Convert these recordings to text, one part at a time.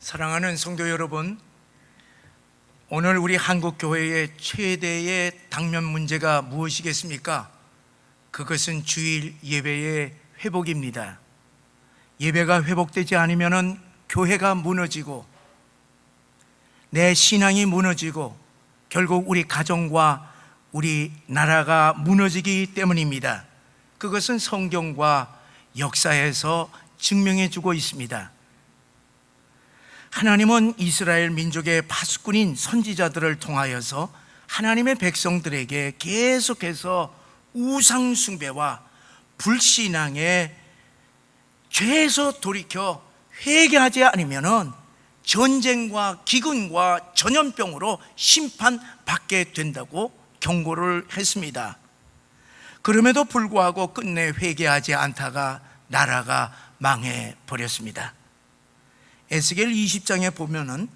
사랑하는 성도 여러분, 오늘 우리 한국교회의 최대의 당면 문제가 무엇이겠습니까? 그것은 주일 예배의 회복입니다. 예배가 회복되지 않으면 교회가 무너지고 내 신앙이 무너지고 결국 우리 가정과 우리 나라가 무너지기 때문입니다. 그것은 성경과 역사에서 증명해 주고 있습니다. 하나님은 이스라엘 민족의 파수꾼인 선지자들을 통하여서 하나님의 백성들에게 계속해서 우상 숭배와 불신앙에 죄에서 돌이켜 회개하지 않으면 전쟁과 기근과 전염병으로 심판받게 된다고 경고를 했습니다. 그럼에도 불구하고 끝내 회개하지 않다가 나라가 망해 버렸습니다. 에스겔 20장에 보면은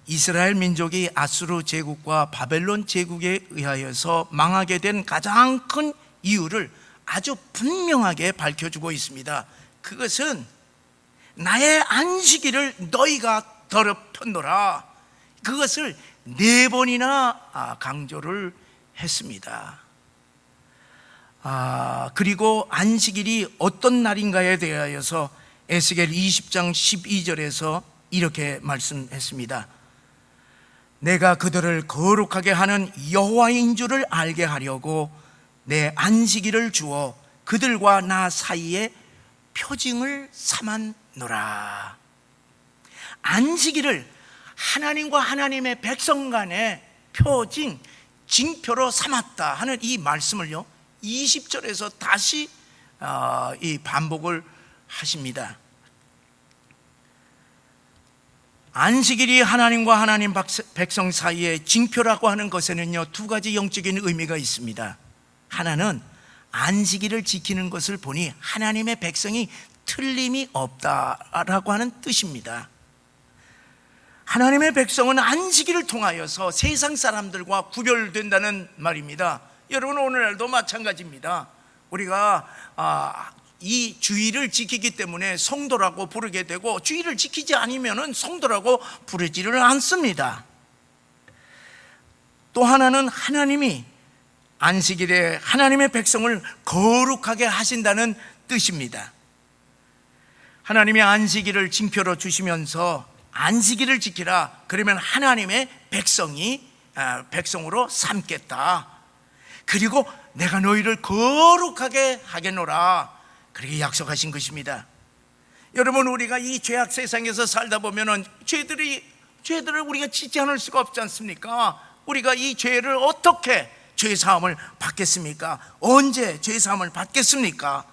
이스라엘 민족이 아수르 제국과 바벨론 제국에 의하여서 망하게 된 가장 큰 이유를 아주 분명하게 밝혀주고 있습니다. 그것은 나의 안식일을 너희가 더럽혔노라. 그것을 4번이나 강조를 했습니다. 그리고 안식일이 어떤 날인가에 대하여서 에스겔 20장 12절에서 이렇게 말씀했습니다. 내가 그들을 거룩하게 하는 여호와인 줄을 알게 하려고 내 안식일을 주어 그들과 나 사이에 표징을 삼았노라. 안식일을 하나님과 하나님의 백성 간의 표징, 징표로 삼았다 하는 이 말씀을요 20절에서 다시 이 반복을 하십니다. 안식일이 하나님과 하나님 백성 사이의 징표라고 하는 것에는요 2가지 영적인 의미가 있습니다. 하나는 안식일을 지키는 것을 보니 하나님의 백성이 틀림이 없다라고 하는 뜻입니다. 하나님의 백성은 안식일을 통하여서 세상 사람들과 구별된다는 말입니다. 여러분, 오늘날도 마찬가지입니다. 우리가 이 주일을 지키기 때문에 성도라고 부르게 되고 주일을 지키지 않으면 성도라고 부르지를 않습니다. 또 하나는 하나님이 안식일에 하나님의 백성을 거룩하게 하신다는 뜻입니다. 하나님이 안식일을 징표로 주시면서 안식일을 지키라, 그러면 하나님의 백성으로 삼겠다. 그리고 내가 너희를 거룩하게 하겠노라, 그렇게 약속하신 것입니다. 여러분, 우리가 이 죄악 세상에서 살다 보면은 죄들을 우리가 짓지 않을 수가 없지 않습니까? 우리가 이 죄를 어떻게 죄 사함을 받겠습니까? 언제 죄 사함을 받겠습니까?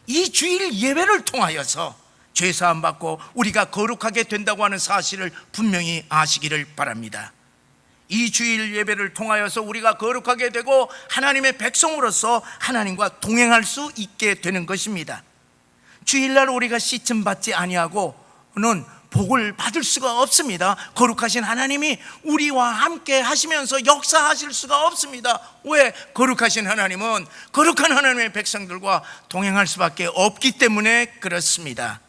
이 주일 예배를 통하여서 죄 사함 받고 우리가 거룩하게 된다고 하는 사실을 분명히 아시기를 바랍니다. 이 주일 예배를 통하여서 우리가 거룩하게 되고 하나님의 백성으로서 하나님과 동행할 수 있게 되는 것입니다. 주일날 우리가 씻음 받지 아니하고는 복을 받을 수가 없습니다. 거룩하신 하나님이 우리와 함께 하시면서 역사하실 수가 없습니다. 왜? 거룩하신 하나님은 거룩한 하나님의 백성들과 동행할 수밖에 없기 때문에 그렇습니다.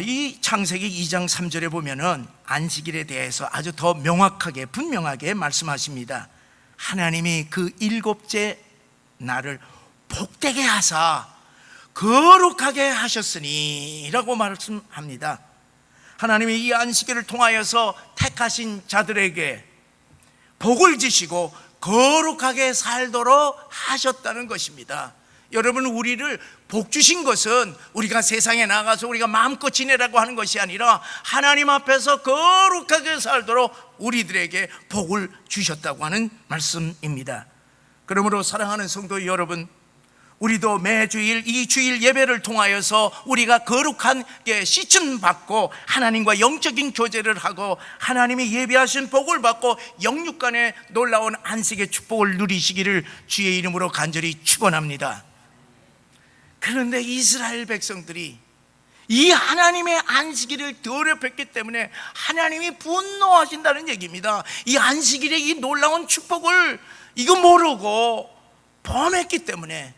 이 창세기 2장 3절에 보면은 안식일에 대해서 아주 더 명확하게 분명하게 말씀하십니다. 하나님이 그 7째 날을 복되게 하사 거룩하게 하셨으니 라고 말씀합니다. 하나님이 이 안식일을 통하여서 택하신 자들에게 복을 주시고 거룩하게 살도록 하셨다는 것입니다. 여러분, 우리를 복 주신 것은 우리가 세상에 나가서 우리가 마음껏 지내라고 하는 것이 아니라 하나님 앞에서 거룩하게 살도록 우리들에게 복을 주셨다고 하는 말씀입니다. 그러므로 사랑하는 성도 여러분, 우리도 매주일 이 주일 예배를 통하여서 우리가 거룩하게 씻음 받고 하나님과 영적인 교제를 하고 하나님이 예비하신 복을 받고 영육간의 놀라운 안식의 축복을 누리시기를 주의 이름으로 간절히 축원합니다. 그런데 이스라엘 백성들이 이 하나님의 안식일을 더럽혔기 때문에 하나님이 분노하신다는 얘기입니다. 이 안식일의 이 놀라운 축복을 이거 모르고 범했기 때문에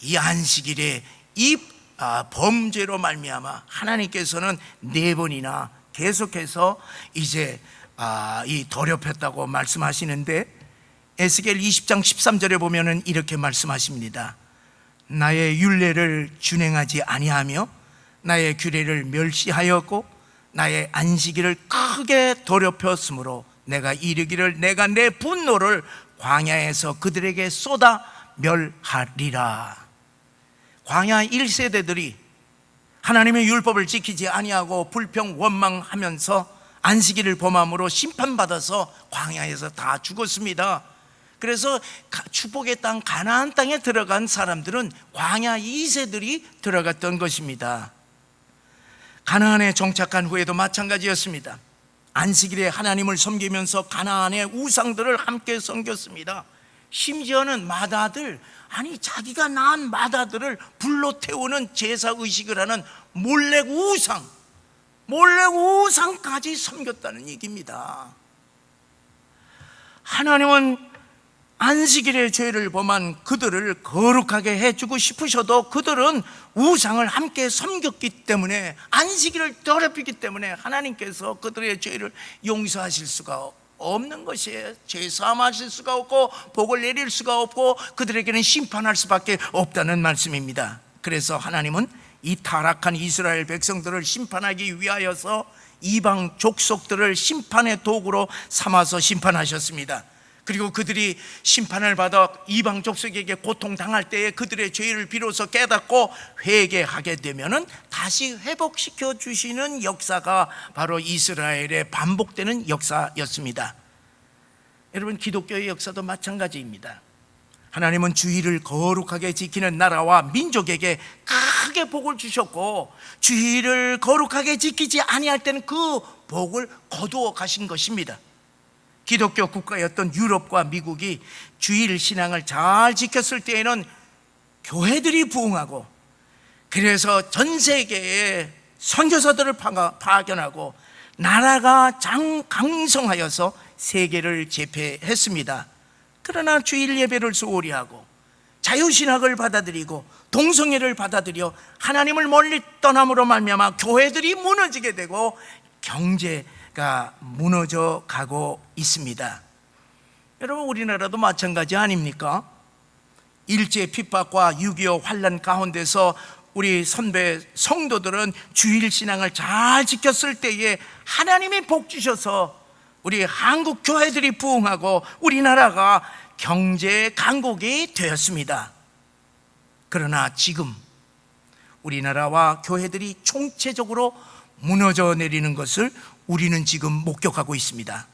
이 안식일에 이 범죄로 말미암아 하나님께서는 4번이나 계속해서 이제 이 더럽혔다고 말씀하시는데, 에스겔 20장 13절에 보면은 이렇게 말씀하십니다. 나의 율례를 준행하지 아니하며 나의 규례를 멸시하였고 나의 안식일을 크게 더럽혔으므로 내가 이르기를 내가 내 분노를 광야에서 그들에게 쏟아 멸하리라. 광야 1세대들이 하나님의 율법을 지키지 아니하고 불평 원망하면서 안식일을 범함으로 심판받아서 광야에서 다 죽었습니다. 그래서 축복의 땅 가나안 땅에 들어간 사람들은 광야 2세들이 들어갔던 것입니다. 가나안에 정착한 후에도 마찬가지였습니다. 안식일에 하나님을 섬기면서 가나안의 우상들을 함께 섬겼습니다. 심지어는 맏아들, 자기가 낳은 맏아들을 불로 태우는 제사의식을 하는 몰렉 우상까지 섬겼다는 얘기입니다. 하나님은 안식일의 죄를 범한 그들을 거룩하게 해주고 싶으셔도 그들은 우상을 함께 섬겼기 때문에, 안식일을 더럽히기 때문에 하나님께서 그들의 죄를 용서하실 수가 없는 것이에요. 죄 사함하실 수가 없고 복을 내릴 수가 없고 그들에게는 심판할 수밖에 없다는 말씀입니다. 그래서 하나님은 이 타락한 이스라엘 백성들을 심판하기 위하여서 이방 족속들을 심판의 도구로 삼아서 심판하셨습니다. 그리고 그들이 심판을 받아 이방 족속에게 고통당할 때에 그들의 죄를 비로소 깨닫고 회개하게 되면은 다시 회복시켜 주시는 역사가 바로 이스라엘의 반복되는 역사였습니다. 여러분, 기독교의 역사도 마찬가지입니다. 하나님은 주일을 거룩하게 지키는 나라와 민족에게 크게 복을 주셨고, 주일을 거룩하게 지키지 아니할 때는 그 복을 거두어 가신 것입니다. 기독교 국가였던 유럽과 미국이 주일 신앙을 잘 지켰을 때에는 교회들이 부흥하고, 그래서 전 세계에 선교사들을 파견하고 나라가 강성하여서 세계를 제패했습니다. 그러나 주일 예배를 소홀히 하고 자유신학을 받아들이고 동성애를 받아들여 하나님을 멀리 떠남으로 말미암아 교회들이 무너지게 되고 경제가 무너져 가고 있습니다. 여러분, 우리나라도 마찬가지 아닙니까? 일제 핍박과 6.25 환란 가운데서 우리 선배 성도들은 주일 신앙을 잘 지켰을 때에 하나님이 복 주셔서 우리 한국 교회들이 부흥하고 우리나라가 경제 강국이 되었습니다. 그러나 지금 우리나라와 교회들이 총체적으로 무너져 내리는 것을 우리는 지금 목격하고 있습니다.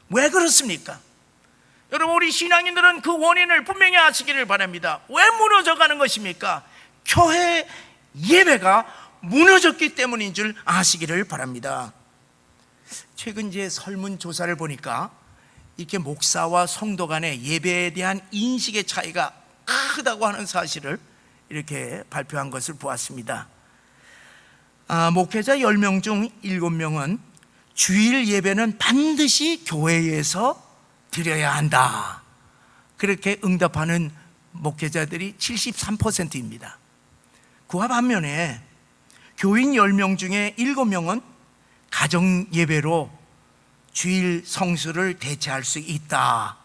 왜 그렇습니까? 여러분, 우리 신앙인들은 그 원인을 분명히 아시기를 바랍니다. 왜 무너져 가는 것입니까? 교회 예배가 무너졌기 때문인 줄 아시기를 바랍니다. 최근 이제 설문조사를 보니까 이렇게 목사와 성도 간의 예배에 대한 인식의 차이가 크다고 하는 사실을 이렇게 발표한 것을 보았습니다. 목회자 10명 중 7명은 주일 예배는 반드시 교회에서 드려야 한다, 그렇게 응답하는 목회자들이 73%입니다. 그와 반면에 교인 10명 중에 7명은 가정 예배로 주일 성수를 대체할 수 있다,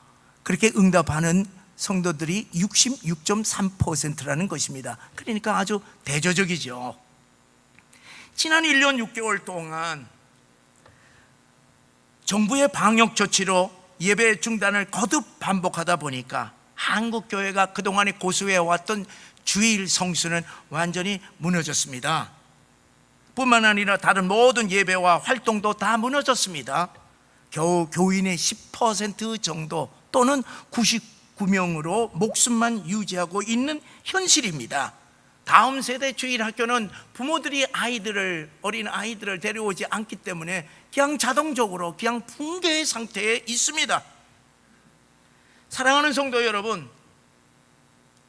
그렇게 응답하는 성도들이 66.3%라는 것입니다. 그러니까 아주 대조적이죠. 지난 1년 6개월 동안 정부의 방역 조치로 예배 중단을 거듭 반복하다 보니까 한국교회가 그동안에 고수해왔던 주일 성수는 완전히 무너졌습니다. 뿐만 아니라 다른 모든 예배와 활동도 다 무너졌습니다. 겨우 교인의 10% 정도 또는 99명으로 목숨만 유지하고 있는 현실입니다. 다음 세대 주일 학교는 부모들이 어린 아이들을 데려오지 않기 때문에 그냥 자동적으로 그냥 붕괴의 상태에 있습니다. 사랑하는 성도 여러분,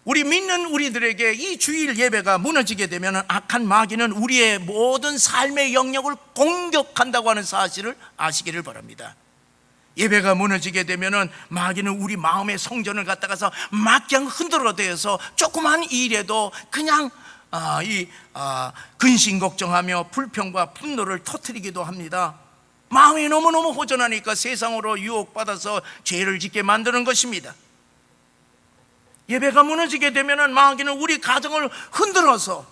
우리 믿는 우리들에게 이 주일 예배가 무너지게 되면 악한 마귀는 우리의 모든 삶의 영역을 공격한다고 하는 사실을 아시기를 바랍니다. 예배가 무너지게 되면 마귀는 우리 마음의 성전을 갖다가서 막 그냥 흔들어대서 조그만 일에도 그냥 근심 걱정하며 불평과 분노를 터뜨리기도 합니다. 마음이 너무너무 허전하니까 세상으로 유혹받아서 죄를 짓게 만드는 것입니다. 예배가 무너지게 되면 마귀는 우리 가정을 흔들어서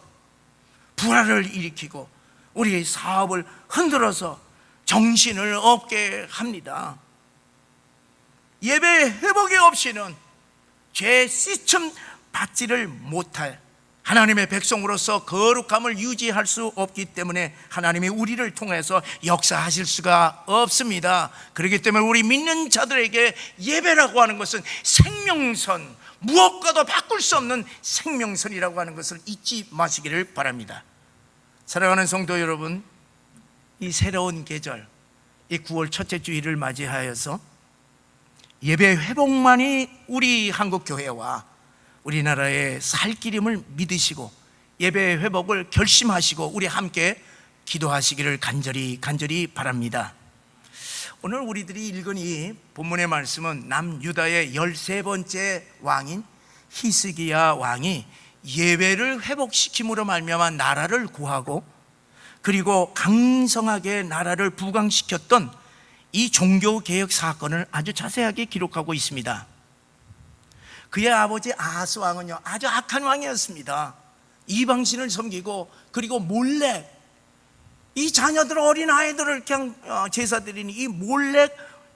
불화를 일으키고 우리 사업을 흔들어서 정신을 없게 합니다. 예배 회복이 없이는 죄 씻음 받지를 못할 하나님의 백성으로서 거룩함을 유지할 수 없기 때문에 하나님이 우리를 통해서 역사하실 수가 없습니다. 그렇기 때문에 우리 믿는 자들에게 예배라고 하는 것은 생명선, 무엇과도 바꿀 수 없는 생명선이라고 하는 것을 잊지 마시기를 바랍니다. 사랑하는 성도 여러분, 이 새로운 계절, 이 9월 첫째 주일을 맞이하여서 예배 회복만이 우리 한국교회와 우리나라의 살 길임을 믿으시고 예배 회복을 결심하시고 우리 함께 기도하시기를 간절히 바랍니다. 오늘 우리들이 읽은 이 본문의 말씀은 남유다의 13번째 왕인 히스기야 왕이 예배를 회복시킴으로 말미암아 나라를 구하고 그리고 강성하게 나라를 부강시켰던 이 종교개혁 사건을 아주 자세하게 기록하고 있습니다. 그의 아버지 아하스 왕은요, 아주 악한 왕이었습니다. 이방신을 섬기고 그리고 몰래 이 자녀들, 어린 아이들을 그냥 제사 드리는 이 몰래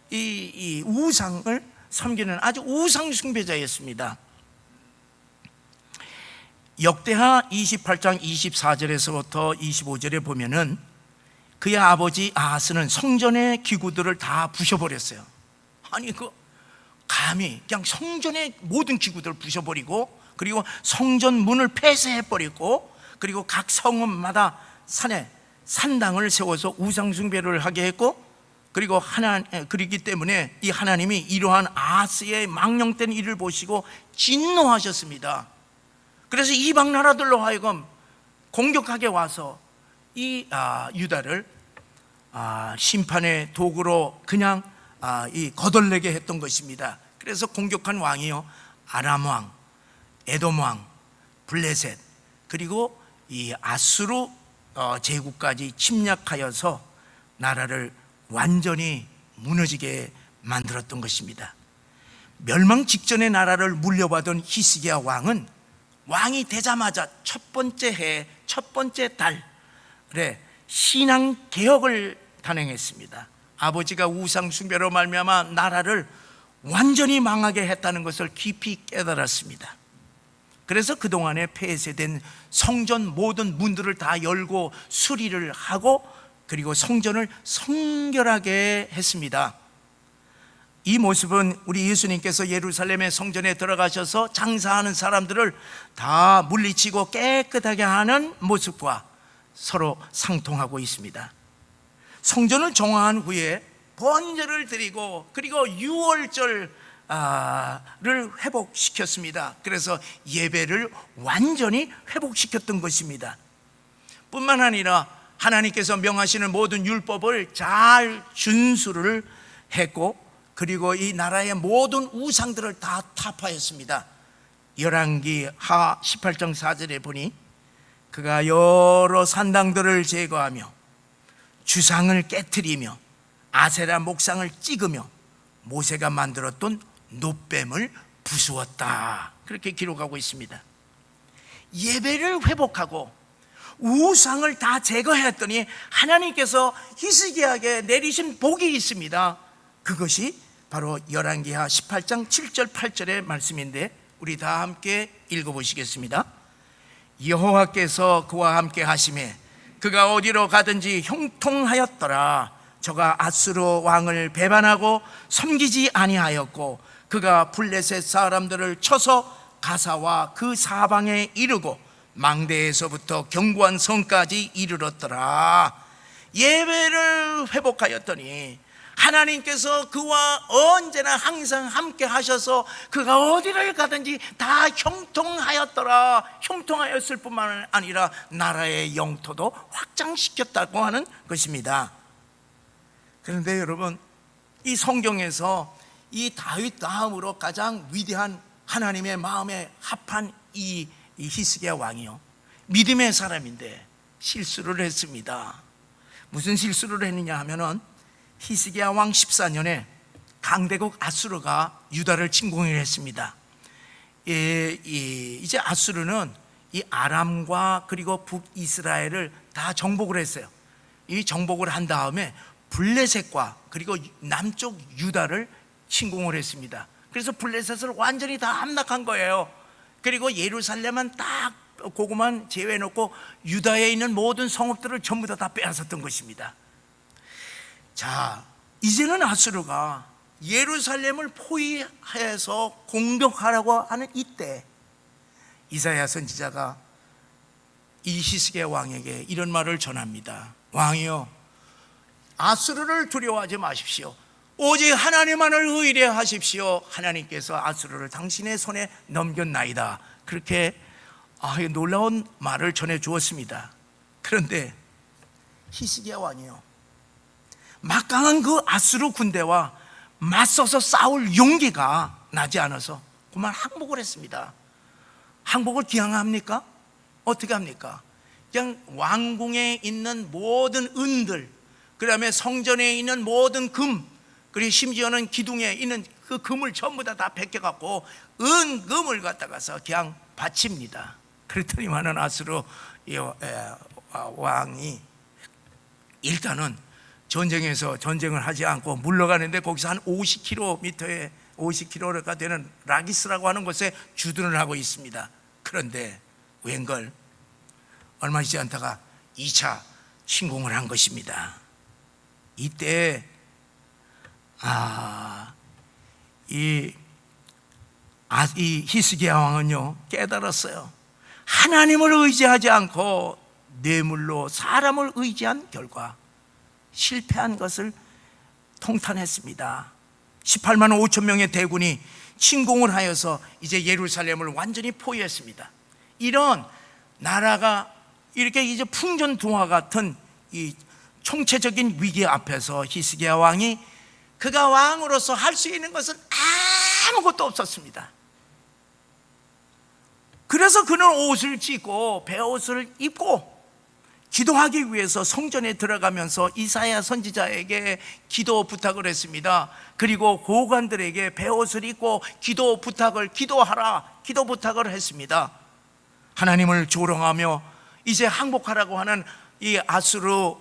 이 우상을 섬기는 아주 우상 숭배자였습니다. 역대하 28장 24절에서부터 25절에 보면은 그의 아버지 아하스는 성전의 기구들을 다 부셔버렸어요. 아니 감히 그냥 성전의 모든 기구들을 부셔버리고 그리고 성전 문을 폐쇄해버리고 그리고 각 성읍마다 산에 산당을 세워서 우상숭배를 하게 했고 그리고 그렇기 때문에 이 하나님이 이러한 아하스의 망령된 일을 보시고 진노하셨습니다. 그래서 이방 나라들로 하여금 공격하게 와서 이 유다를 심판의 도구로 그냥 이 거덜내게 했던 것입니다. 그래서 공격한 왕이요, 아람 왕, 에돔 왕, 블레셋 그리고 이 아수르 제국까지 침략하여서 나라를 완전히 무너지게 만들었던 것입니다. 멸망 직전의 나라를 물려받은 히스기야 왕은 왕이 되자마자 첫 번째 해, 첫 번째 달에 신앙 개혁을 단행했습니다. 아버지가 우상 숭배로 말미암아 나라를 완전히 망하게 했다는 것을 깊이 깨달았습니다. 그래서 그동안에 폐쇄된 성전 모든 문들을 다 열고 수리를 하고 그리고 성전을 성결하게 했습니다. 이 모습은 우리 예수님께서 예루살렘의 성전에 들어가셔서 장사하는 사람들을 다 물리치고 깨끗하게 하는 모습과 서로 상통하고 있습니다. 성전을 정화한 후에 번제를 드리고 그리고 유월절을 회복시켰습니다. 그래서 예배를 완전히 회복시켰던 것입니다. 뿐만 아니라 하나님께서 명하시는 모든 율법을 잘 준수를 했고 그리고 이 나라의 모든 우상들을 다 타파했습니다. 열왕기 하 18장 4절에 보니 그가 여러 산당들을 제거하며 주상을 깨트리며 아세라 목상을 찍으며 모세가 만들었던 놋뱀을 부수었다. 그렇게 기록하고 있습니다. 예배를 회복하고 우상을 다 제거했더니 하나님께서 히스기야에게 내리신 복이 있습니다. 그것이 바로 열왕기하 18장 7절 8절의 말씀인데 우리 다 함께 읽어보시겠습니다. 여호와께서 그와 함께 하시매 그가 어디로 가든지 형통하였더라. 저가 아수르 왕을 배반하고 섬기지 아니하였고 그가 블레셋 사람들을 쳐서 가사와 그 사방에 이르고 망대에서부터 견고한 성까지 이르렀더라. 예배를 회복하였더니 하나님께서 그와 언제나 항상 함께 하셔서 그가 어디를 가든지 다 형통하였더라. 형통하였을 뿐만 아니라 나라의 영토도 확장시켰다고 하는 것입니다. 그런데 여러분, 이 성경에서 이 다윗 다음으로 가장 위대한 하나님의 마음에 합한 이 히스기야 왕이요, 믿음의 사람인데 실수를 했습니다. 무슨 실수를 했느냐 하면은 히스기야 왕 14년에 강대국 아수르가 유다를 침공했습니다. 이제 아수르는 이 아람과 그리고 북이스라엘을 다 정복을 했어요. 이 정복을 한 다음에 블레셋과 그리고 남쪽 유다를 침공을 했습니다. 그래서 블레셋을 완전히 다 함락한 거예요. 그리고 예루살렘은 딱 그것만 제외해놓고 유다에 있는 모든 성읍들을 전부 다 빼앗았던 것입니다. 자, 이제는 아수르가 예루살렘을 포위해서 공격하라고 하는 이때 이사야 선지자가 이 히스기야 왕에게 이런 말을 전합니다. 왕이여, 아수르를 두려워하지 마십시오. 오직 하나님만을 의뢰하십시오. 하나님께서 아수르를 당신의 손에 넘겼나이다. 그렇게 놀라운 말을 전해 주었습니다. 그런데 히스기야 왕이요, 막강한 그 아수르 군대와 맞서서 싸울 용기가 나지 않아서 그만 항복을 했습니다. 항복을 기항합니까? 어떻게 합니까? 그냥 왕궁에 있는 모든 은들, 그 다음에 성전에 있는 모든 금, 그리고 심지어는 기둥에 있는 그 금을 전부 다 벗겨갖고 은금을 갖다가서 그냥 바칩니다. 그랬더니만은 아수르 왕이 일단은 전쟁을 하지 않고 물러가는데 거기서 한 50km가 되는 라기스라고 하는 곳에 주둔을 하고 있습니다. 그런데 웬걸 얼마 있지 않다가 2차 침공을 한 것입니다. 이때 이 히스기야 왕은요 깨달았어요. 하나님을 의지하지 않고 뇌물로 사람을 의지한 결과 실패한 것을 통탄했습니다. 18만 5천 명의 대군이 침공을 하여서 이제 예루살렘을 완전히 포위했습니다. 이런 나라가 이렇게 이제 풍전등화 같은 이 총체적인 위기 앞에서 히스기야 왕이 그가 왕으로서 할 수 있는 것은 아무것도 없었습니다. 그래서 그는 옷을 찢고 베옷을 입고 기도하기 위해서 성전에 들어가면서 이사야 선지자에게 기도 부탁을 했습니다. 그리고 고관들에게 베옷을 입고 기도 부탁을 했습니다. 하나님을 조롱하며 이제 항복하라고 하는 이 아수르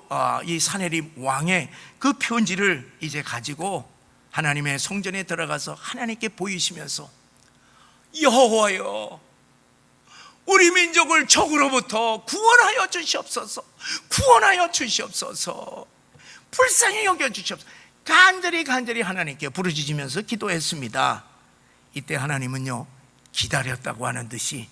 이 사네립 왕의 그 편지를 이제 가지고 하나님의 성전에 들어가서 하나님께 보이시면서 여호와여, 우리 민족을 적으로부터 구원하여 주시옵소서, 구원하여 주시옵소서, 불쌍히 여겨 주시옵소서. 간절히 하나님께 부르짖으면서 기도했습니다. 이때 하나님은요 기다렸다고 하는 듯이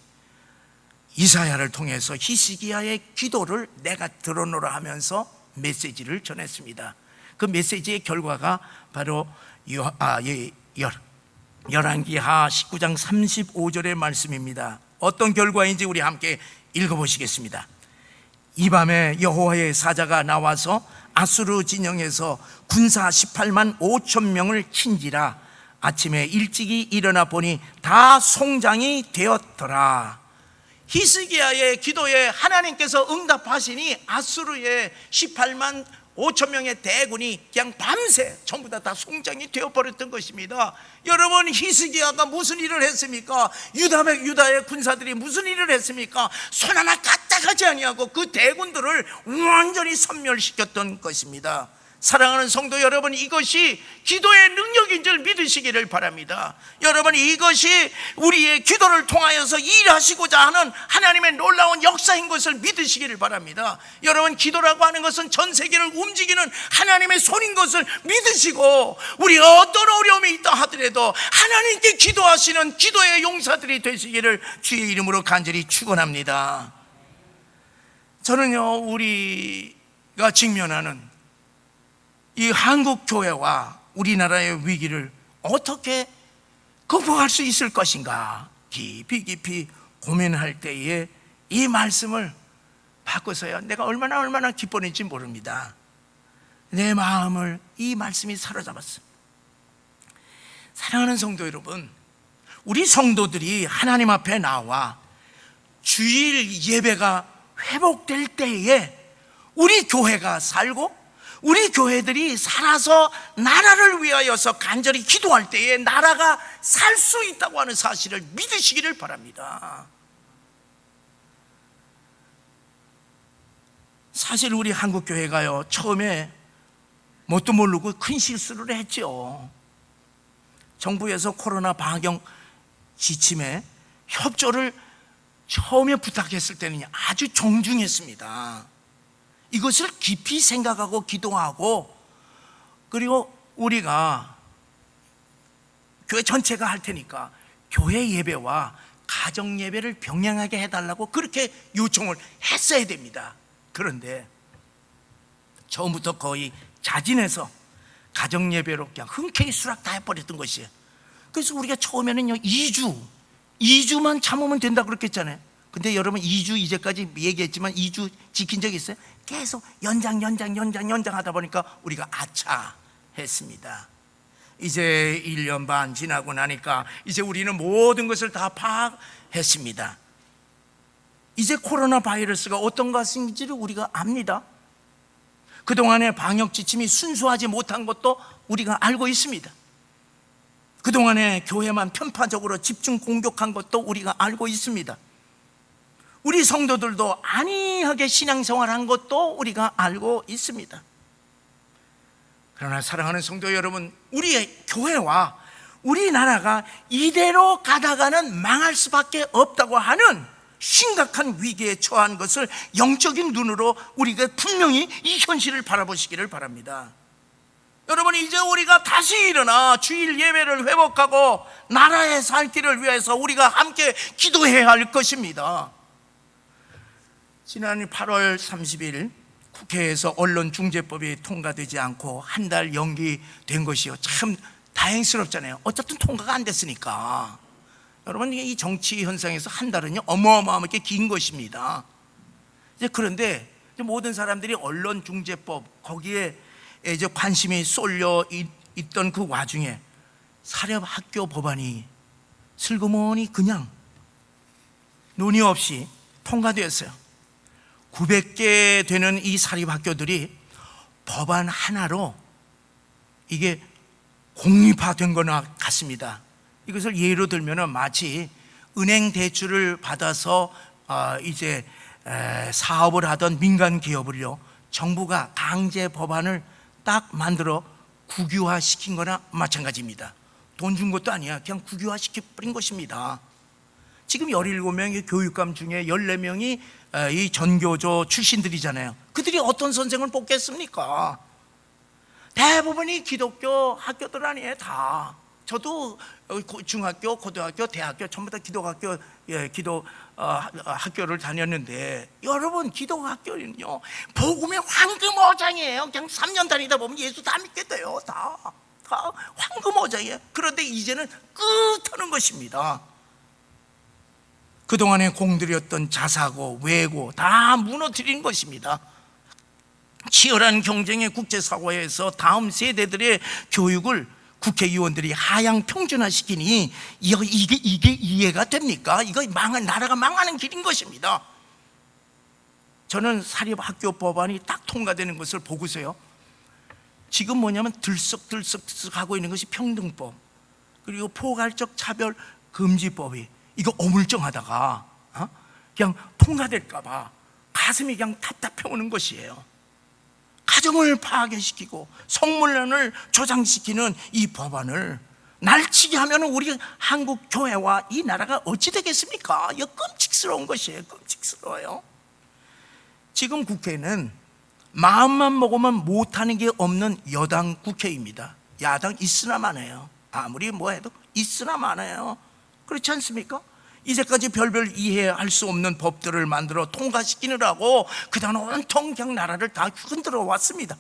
이사야를 통해서 히스기야의 기도를 내가 들어노라 하면서 메시지를 전했습니다. 그 메시지의 결과가 바로 열왕기하 19장 35절의 말씀입니다. 어떤 결과인지 우리 함께 읽어보시겠습니다. 이 밤에 여호와의 사자가 나와서 아수르 진영에서 군사 18만 5천 명을 친지라. 아침에 일찍이 일어나 보니 다 송장이 되었더라. 히스기야의 기도에 하나님께서 응답하시니 아수르의 18만 5천 명의 대군이 그냥 밤새 전부 다 송장이 되어버렸던 것입니다. 여러분, 히스기야가 무슨 일을 했습니까? 유다의 군사들이 무슨 일을 했습니까? 손 하나 까딱하지 아니하고 그 대군들을 완전히 섬멸시켰던 것입니다. 사랑하는 성도 여러분, 이것이 기도의 능력인 줄 믿으시기를 바랍니다. 여러분, 이것이 우리의 기도를 통하여서 일하시고자 하는 하나님의 놀라운 역사인 것을 믿으시기를 바랍니다. 여러분, 기도라고 하는 것은 전 세계를 움직이는 하나님의 손인 것을 믿으시고, 우리가 어떤 어려움이 있다 하더라도 하나님께 기도하시는 기도의 용사들이 되시기를 주의 이름으로 간절히 축원합니다. 저는요, 우리가 직면하는 이 한국 교회와 우리나라의 위기를 어떻게 극복할 수 있을 것인가 깊이 고민할 때에 이 말씀을 바꿔서야 내가 얼마나 기뻤는지 모릅니다. 내 마음을 이 말씀이 사로잡았습니다. 사랑하는 성도 여러분, 우리 성도들이 하나님 앞에 나와 주일 예배가 회복될 때에 우리 교회가 살고 우리 교회들이 살아서 나라를 위하여서 간절히 기도할 때에 나라가 살 수 있다고 하는 사실을 믿으시기를 바랍니다. 사실 우리 한국교회가요, 처음에 뭣도 모르고 큰 실수를 했죠. 정부에서 코로나 방역 지침에 협조를 처음에 부탁했을 때는 아주 정중했습니다. 이것을 깊이 생각하고 기도하고, 그리고 우리가 교회 전체가 할 테니까 교회 예배와 가정 예배를 병행하게 해달라고 그렇게 요청을 했어야 됩니다. 그런데 처음부터 거의 자진해서 가정 예배로 그냥 흔쾌히 수락 다 해버렸던 것이에요. 그래서 우리가 처음에는요 2주만 참으면 된다 그랬잖아요. 근데 여러분 2주 이제까지 얘기했지만 2주 지킨 적 있어요? 계속 연장 하다 보니까 우리가 아차 했습니다. 이제 1년 반 지나고 나니까 이제 우리는 모든 것을 다 파악했습니다. 이제 코로나 바이러스가 어떤 것인지를 우리가 압니다. 그동안의 방역 지침이 순수하지 못한 것도 우리가 알고 있습니다. 그동안에 교회만 편파적으로 집중 공격한 것도 우리가 알고 있습니다. 우리 성도들도 안이하게 신앙생활한 것도 우리가 알고 있습니다. 그러나 사랑하는 성도 여러분, 우리의 교회와 우리나라가 이대로 가다가는 망할 수밖에 없다고 하는 심각한 위기에 처한 것을 영적인 눈으로 우리가 분명히 이 현실을 바라보시기를 바랍니다. 여러분, 이제 우리가 다시 일어나 주일 예배를 회복하고 나라의 살 길을 위해서 우리가 함께 기도해야 할 것입니다. 지난 8월 30일 국회에서 언론중재법이 통과되지 않고 한 달 연기된 것이요, 참 다행스럽잖아요. 어쨌든 통과가 안 됐으니까. 여러분, 이 정치 현상에서 한 달은요 어마어마하게 긴 것입니다. 이제 그런데 모든 사람들이 언론중재법 거기에 이제 관심이 쏠려 있던 그 와중에 사립학교 법안이 슬그머니 그냥 논의 없이 통과되었어요. 900개 되는 이 사립학교들이 법안 하나로 이게 공립화된 거나 같습니다. 이것을 예로 들면 마치 은행 대출을 받아서 이제 사업을 하던 민간 기업을요 정부가 강제 법안을 딱 만들어 국유화시킨 거나 마찬가지입니다. 돈 준 것도 아니야. 그냥 국유화시켜버린 것입니다. 지금 17명의 교육감 중에 14명이 이 전교조 출신들이잖아요. 그들이 어떤 선생을 뽑겠습니까? 대부분이 기독교 학교들 아니에요. 다. 저도 중학교, 고등학교, 대학교 전부 다 기독학교, 학교를 다녔는데, 여러분, 기독학교는요 복음의 황금어장이에요. 그냥 3년 다니다 보면 예수 다 믿게 돼요. 다 황금어장이에요. 그런데 이제는 끝하는 것입니다. 그동안에 공들였던 자사고 외고 다 무너뜨린 것입니다. 치열한 경쟁의 국제사회에서 다음 세대들의 교육을 국회의원들이 하향 평준화시키니 이게 이해가 됩니까? 이거 나라가 망하는 길인 것입니다. 저는 사립학교 법안이 딱 통과되는 것을 보고서요 지금 뭐냐면 들썩하고 있는 것이 평등법, 그리고 포괄적 차별 금지법이 이거 어물쩡하다가 그냥 통과될까 봐 가슴이 그냥 답답해 오는 것이에요. 가정을 파괴시키고 성문란을 조장시키는 이 법안을 날치기 하면 우리 한국 교회와 이 나라가 어찌 되겠습니까? 이거 끔찍스러운 것이에요. 끔찍스러워요. 지금 국회는 마음만 먹으면 못하는 게 없는 여당 국회입니다. 야당 있으나 마나요. 아무리 뭐 해도 있으나 마나요. 그렇지 않습니까? 이제까지 별별 이해할 수 없는 법들을 만들어 통과시키느라고 그동안 온통 그냥 나라를 다 흔들어 왔습니다.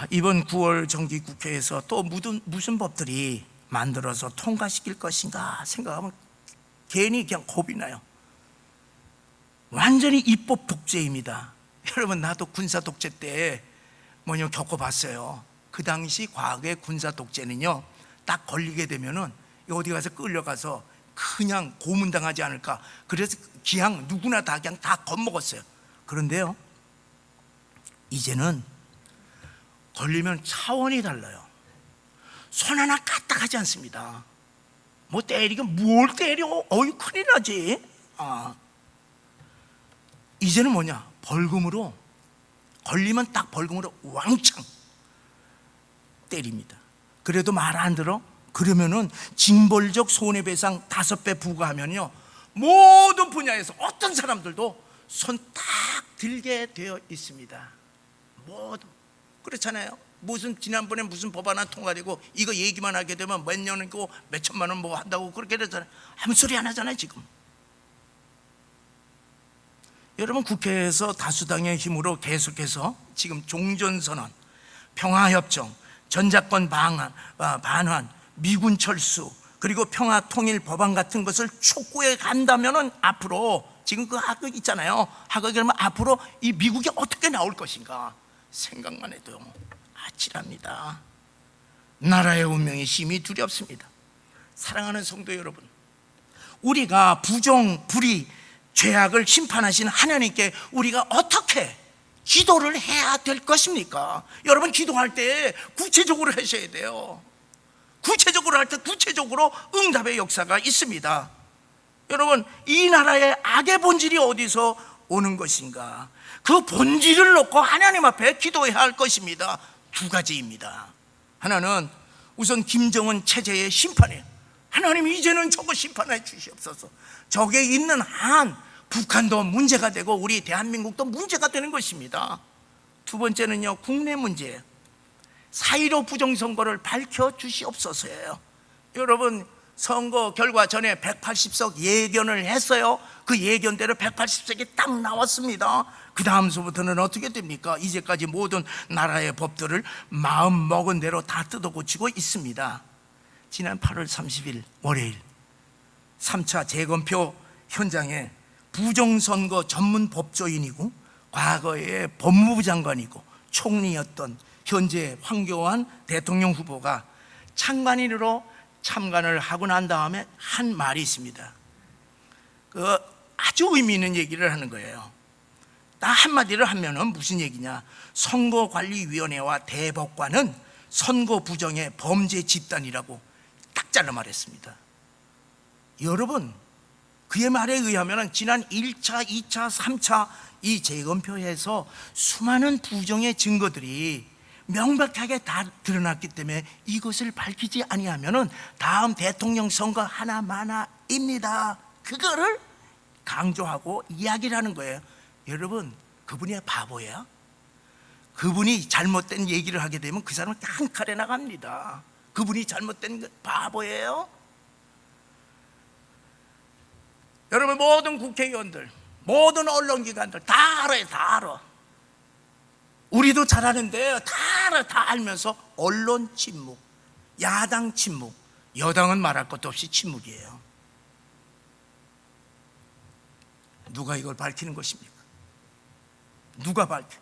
이번 9월 정기국회에서 또 무슨 법들이 만들어서 통과시킬 것인가 생각하면 괜히 그냥 겁이 나요. 완전히 입법 독재입니다. 여러분, 나도 군사 독재 때 겪어봤어요. 그 당시 과거의 군사 독재는요 딱 걸리게 되면은 어디 가서 끌려가서 그냥 고문당하지 않을까. 그래서 그냥 누구나 다 그냥 다 겁먹었어요. 그런데요, 이제는 걸리면 차원이 달라요. 손 하나 까딱하지 않습니다. 뭐 때리긴 뭘 때려? 어이 큰일 나지. 이제는 뭐냐, 벌금으로, 걸리면 딱 벌금으로 왕창 때립니다. 그래도 말 안 들어? 그러면은 징벌적 손해배상 5배 부과하면요, 모든 분야에서 어떤 사람들도 손 딱 들게 되어 있습니다. 모두 그렇잖아요. 무슨 지난번에 무슨 법 하나 통과되고 이거 얘기만 하게 되면 몇 년이고 몇 천만 원 뭐 한다고 그렇게 되잖아요. 아무 소리 안 하잖아요 지금. 여러분, 국회에서 다수당의 힘으로 계속해서 지금 종전선언, 평화협정, 전작권 반환, 미군 철수, 그리고 평화통일 법안 같은 것을 촉구해 간다면은 앞으로 지금 그 하극 있잖아요. 하극이 그러면 앞으로 이 미국이 어떻게 나올 것인가 생각만 해도 아찔합니다. 나라의 운명이 심히 두렵습니다. 사랑하는 성도 여러분, 우리가 부정, 불의, 죄악을 심판하신 하나님께 우리가 어떻게 기도를 해야 될 것입니까? 여러분, 기도할 때 구체적으로 하셔야 돼요. 구체적으로 할 때 구체적으로 응답의 역사가 있습니다. 여러분, 이 나라의 악의 본질이 어디서 오는 것인가? 그 본질을 놓고 하나님 앞에 기도해야 할 것입니다. 2가지입니다. 하나는 우선 김정은 체제의 심판이에요. 하나님, 이제는 저거 심판해 주시옵소서. 저게 있는 한 북한도 문제가 되고 우리 대한민국도 문제가 되는 것입니다. 2번째는요, 국내 문제예요. 4.15 부정선거를 밝혀주시옵소서예요. 여러분, 선거 결과 전에 180석 예견을 했어요. 그 예견대로 180석이 딱 나왔습니다. 그 다음서부터는 어떻게 됩니까? 이제까지 모든 나라의 법들을 마음 먹은 대로 다 뜯어고치고 있습니다. 지난 8월 30일 월요일 3차 재검표 현장에 부정선거 전문 법조인이고 과거에 법무부 장관이고 총리였던 현재 황교안 대통령 후보가 참관인으로 참관을 하고 난 다음에 한 말이 있습니다. 그 아주 의미 있는 얘기를 하는 거예요. 딱 한마디를 하면은 무슨 얘기냐, 선거관리위원회와 대법관은 선거 부정의 범죄 집단이라고 딱 잘라 말했습니다. 여러분, 그의 말에 의하면 지난 1차, 2차, 3차 이 재검표에서 수많은 부정의 증거들이 명백하게 다 드러났기 때문에 이것을 밝히지 아니하면은 다음 대통령 선거 하나마나입니다. 그거를 강조하고 이야기를 하는 거예요. 여러분, 그분이 바보예요? 그분이 잘못된 얘기를 하게 되면 그 사람은 한 칼에 나갑니다. 그분이 잘못된 바보예요? 여러분, 모든 국회의원들, 모든 언론기관들 다 알아요. 다 알아. 우리도 잘 아는데 다 알아. 다 알면서 언론 침묵, 야당 침묵, 여당은 말할 것도 없이 침묵이에요. 누가 이걸 밝히는 것입니까? 누가 밝혀?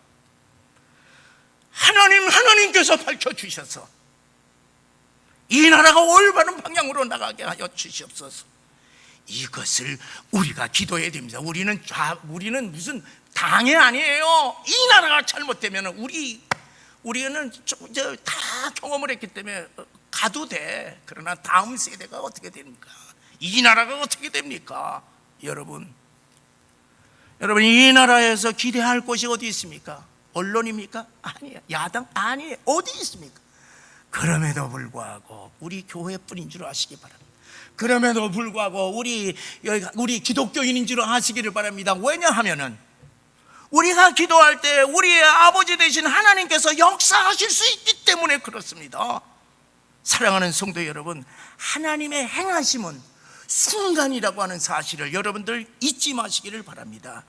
하나님께서 밝혀주셔서 이 나라가 올바른 방향으로 나가게 하여 주시옵소서. 이것을 우리가 기도해야 됩니다. 우리는 무슨 당이 아니에요. 이 나라가 잘못되면 우리는 다 경험을 했기 때문에 가도 돼. 그러나 다음 세대가 어떻게 됩니까? 이 나라가 어떻게 됩니까? 여러분, 이 나라에서 기대할 곳이 어디 있습니까? 언론입니까? 아니에요. 야당? 아니에요. 어디 있습니까? 그럼에도 불구하고 우리 교회뿐인 줄 아시기 바랍니다. 그럼에도 불구하고 우리 기독교인인 줄 아시기를 바랍니다. 왜냐하면은 우리가 기도할 때 우리의 아버지 되신 하나님께서 역사하실 수 있기 때문에 그렇습니다. 사랑하는 성도 여러분, 하나님의 행하심은 순간이라고 하는 사실을 여러분들 잊지 마시기를 바랍니다.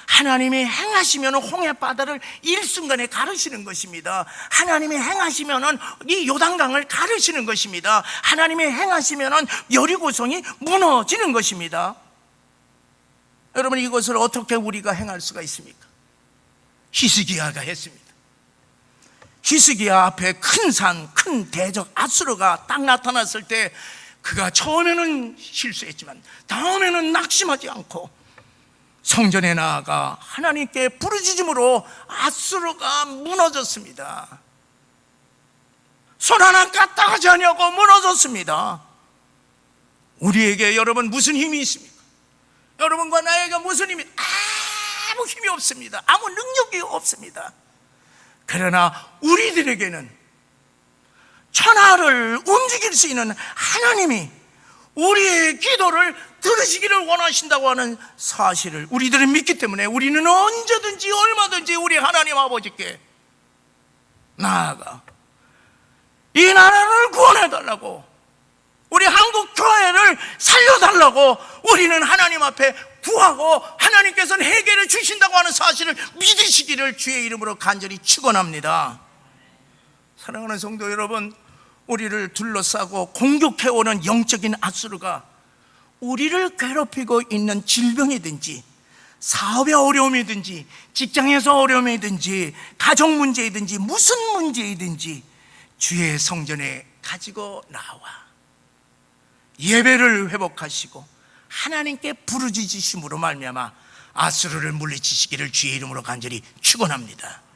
하나님이 행하시면 홍해바다를 일순간에 가르시는 것입니다. 하나님이 행하시면 이 요단강을 가르시는 것입니다. 하나님이 행하시면 여리고성이 무너지는 것입니다. 여러분, 이것을 어떻게 우리가 행할 수가 있습니까? 히스기야가 했습니다. 히스기야 앞에 큰 산, 큰 대적 아수르가 딱 나타났을 때 그가 처음에는 실수했지만 다음에는 낙심하지 않고 성전에 나아가 하나님께 부르짖음으로 아수르가 무너졌습니다. 손 하나 까딱하지 않냐고 무너졌습니다. 우리에게 여러분 무슨 힘이 있습니까? 여러분과 나에게 무슨 힘이? 아무 힘이 없습니다. 아무 능력이 없습니다. 그러나 우리들에게는 천하를 움직일 수 있는 하나님이 우리의 기도를 들으시기를 원하신다고 하는 사실을 우리들은 믿기 때문에 우리는 언제든지 얼마든지 우리 하나님 아버지께 나아가 이 나라를 구원해달라고, 우리 한국 교회를 살려달라고 우리는 하나님 앞에 구하고 하나님께서는 해결해 주신다고 하는 사실을 믿으시기를 주의 이름으로 간절히 축원합니다. 사랑하는 성도 여러분, 우리를 둘러싸고 공격해오는 영적인 아수르가 우리를 괴롭히고 있는 질병이든지 사업의 어려움이든지 직장에서 어려움이든지 가정 문제이든지 무슨 문제이든지 주의 성전에 가지고 나와 예배를 회복하시고 하나님께 부르짖으심으로 말미암아 아수르를 물리치시기를 주의 이름으로 간절히 축원합니다.